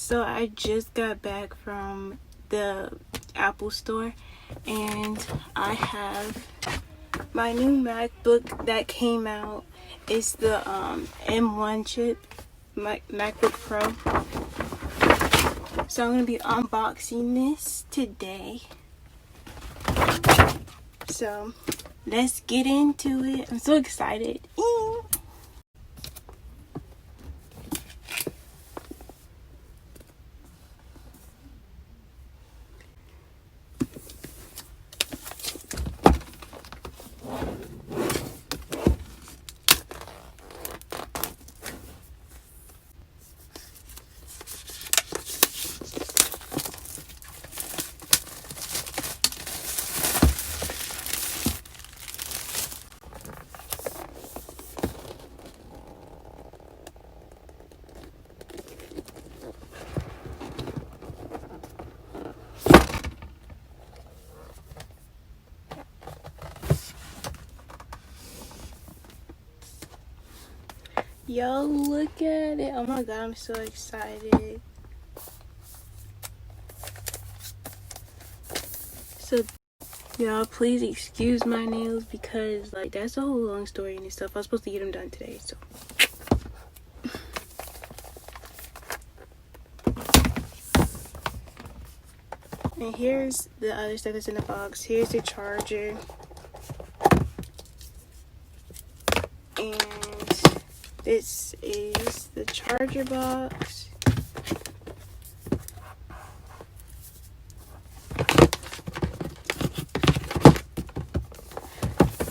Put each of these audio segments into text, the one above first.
So I just got back from the Apple store and I have my new MacBook that came out. It's the M1 Chip, Macbook Pro. So I'm going to be unboxing this today. So let's get into it. I'm so excited. Yo, look at it. Oh my god, I'm so excited. So, y'all, please excuse my nails because, like, that's a whole long story and stuff. I was supposed to get them done today, so. And here's the other stuff that's in the box. Here's the charger. And this is the charger box.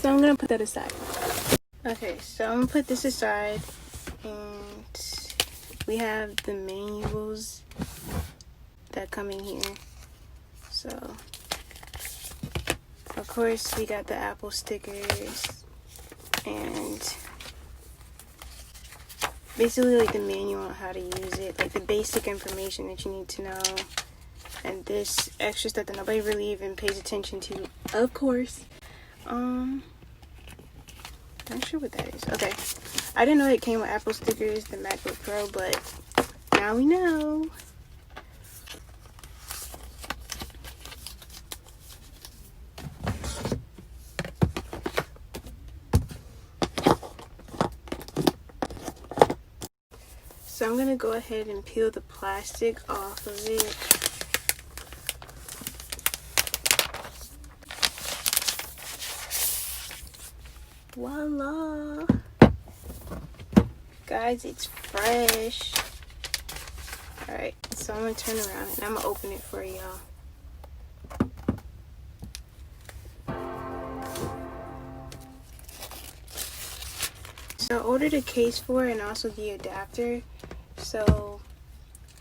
So I'm gonna put that aside. Okay, so I'm gonna put this aside, and we have the manuals that come in here. So, of course, we got the Apple stickers and basically like the manual on how to use it, like the basic information that you need to know, and this extra stuff that nobody really even pays attention to, of course. Not sure what that is. Okay, I didn't know it came with Apple stickers, the MacBook Pro, but now we know. So I'm gonna go ahead and peel the plastic off of it. Voila! Guys, it's fresh. Alright, so I'm gonna turn around and I'm gonna open it for y'all. So I ordered a case for it and also the adapter. So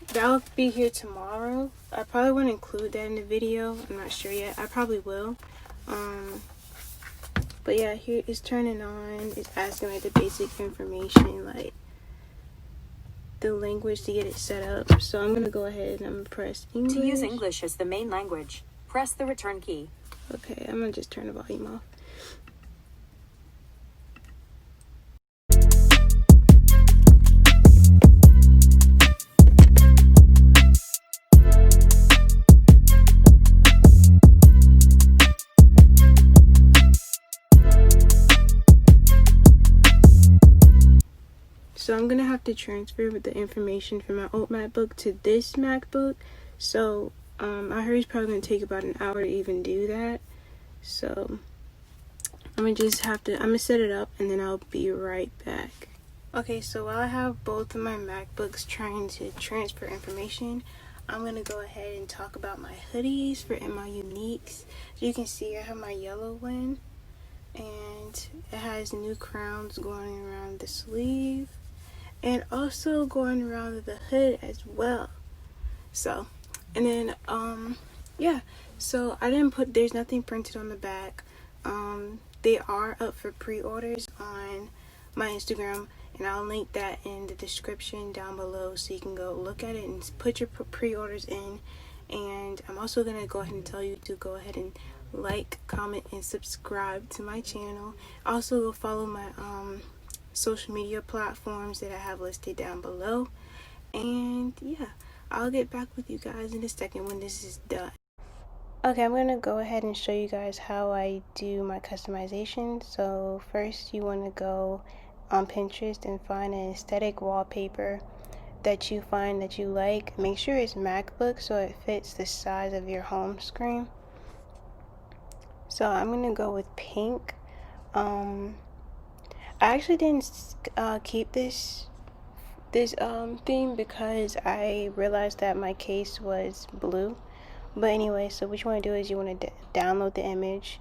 that'll be here tomorrow. I probably won't include that in the video. I'm not sure yet. I probably will. But yeah, here it's turning on. It's asking like the basic information, like the language to get it set up. So I'm gonna go ahead and I'm gonna press English. To use English as the main language, press the return key. Okay, I'm gonna just turn the volume off. So I'm gonna have to transfer the information from my old MacBook to this MacBook. So I heard it's probably gonna take about an hour to even do that. So I'm gonna set it up and then I'll be right back. Okay, so while I have both of my MacBooks trying to transfer information, I'm gonna go ahead and talk about my hoodies and my uniques. So you can see I have my yellow one, and it has new crowns going around the sleeve and also going around the hood as well. So, and then yeah, so there's nothing printed on the back. They are up for pre-orders on my Instagram, and I'll link that in the description down below so you can go look at it and put your pre-orders in. And I'm also gonna go ahead and tell you to go ahead and like, comment, and subscribe to my channel. Also go follow my social media platforms that I have listed down below. And yeah, I'll get back with you guys in a second when this is done. Okay, I'm going to go ahead and show you guys how I do my customization. So first you want to go on Pinterest and find an aesthetic wallpaper that you find that you like. Make sure it's MacBook so it fits the size of your home screen. So I'm going to go with pink. I actually didn't keep this theme because I realized that my case was blue. But anyway, so what you want to do is you want to download the image.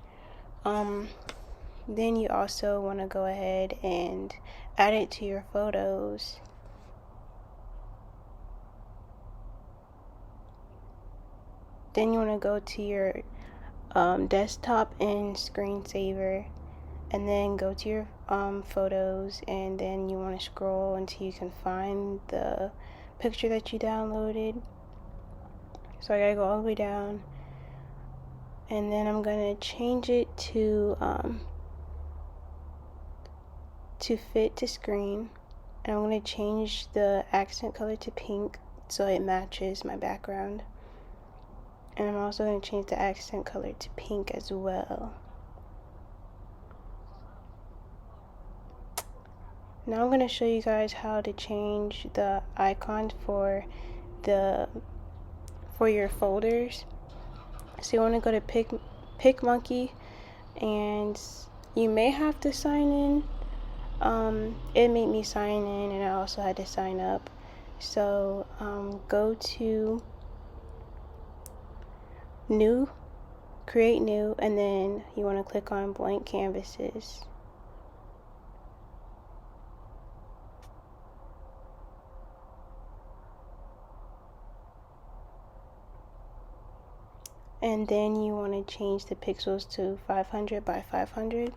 Then you also want to go ahead and add it to your photos. Then you want to go to your desktop and screensaver, and then go to your photos, and then you want to scroll until you can find the picture that you downloaded. So I gotta go all the way down, and then I'm gonna change it to fit to screen, and I'm gonna change the accent color to pink so it matches my background. And I'm also going to change the accent color to pink as well. Now I'm going to show you guys how to change the icon for your folders. So you want to go to PicMonkey, and you may have to sign in. It made me sign in, and I also had to sign up. So go to new, create new, and then you want to click on blank canvases. And then you want to change the pixels to 500 by 500.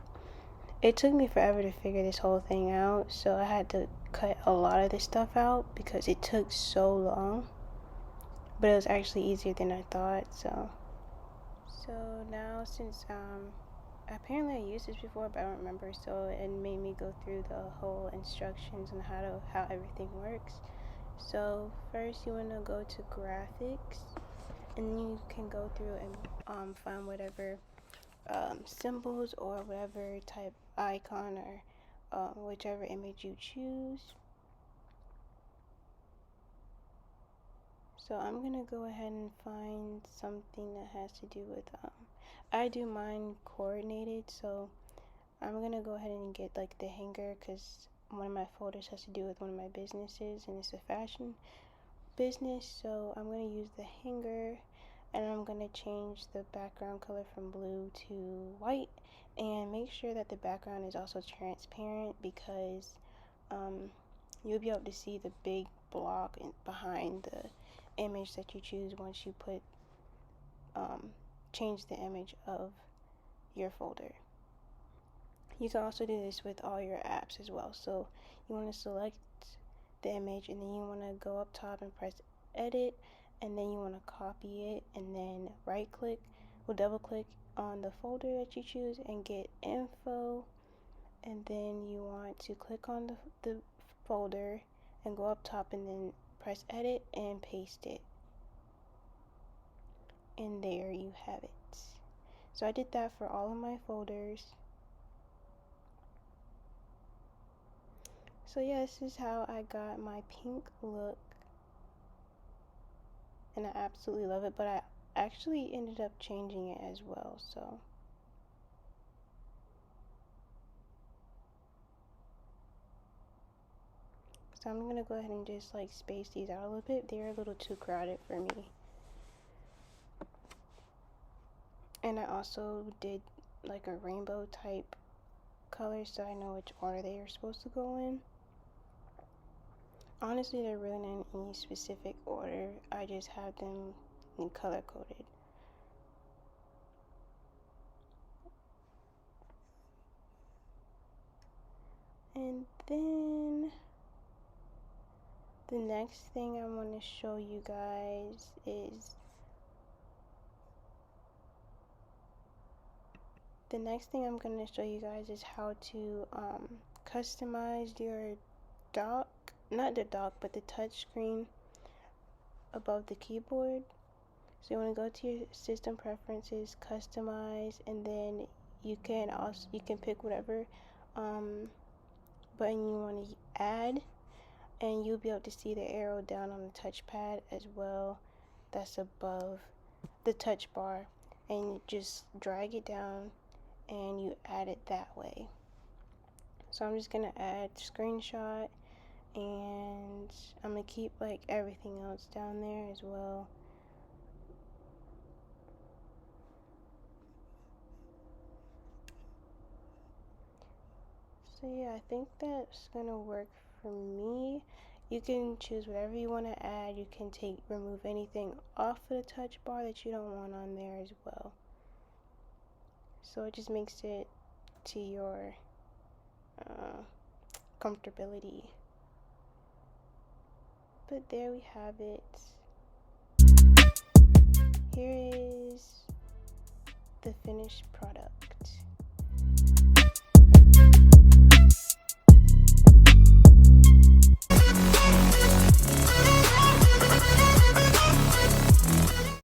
It took me forever to figure this whole thing out, so I had to cut a lot of this stuff out because it took so long. But it was actually easier than I thought. So now, since apparently I used this before but I don't remember, so it made me go through the whole instructions on how everything works. So first you want to go to graphics, and you can go through and find whatever symbols or whatever type icon or whichever image you choose. So I'm gonna go ahead and find something that has to do with I do mine coordinated, so I'm gonna go ahead and get like the hanger because one of my folders has to do with one of my businesses, and it's a fashion business. So I'm gonna use the hanger, and I'm gonna change the background color from blue to white, and make sure that the background is also transparent because you'll be able to see the big block behind the image that you choose once you put change the image of your folder. You can also do this with all your apps as well. So you want to select the image, and then you want to go up top and press edit, and then you want to copy it, and then right click or double click on the folder that you choose and get info, and then you want to click on the folder and go up top and then press edit and paste it, and there you have it. So I did that for all of my folders. So yeah, this is how I got my pink look, and I absolutely love it, but I actually ended up changing it as well. So I'm gonna go ahead and just like space these out a little bit. They're a little too crowded for me. And I also did like a rainbow type color so I know which order they are supposed to go in. Honestly, they're really not in any specific order. I just have them in color coded. And then the next thing I want to show you guys is how to customize your dock, not the dock, but the touch screen above the keyboard. So you want to go to your system preferences, customize, and then you can pick whatever button you want to add, and you'll be able to see the arrow down on the touchpad as well that's above the touch bar, and you just drag it down and you add it that way. So I'm just gonna add screenshot, and I'm gonna keep like everything else down there as well. So yeah, I think that's gonna work for me. You can choose whatever you want to add. You can remove anything off of the touch bar that you don't want on there as well. So it just makes it to your comfortability. But there we have it. Here is the finished product.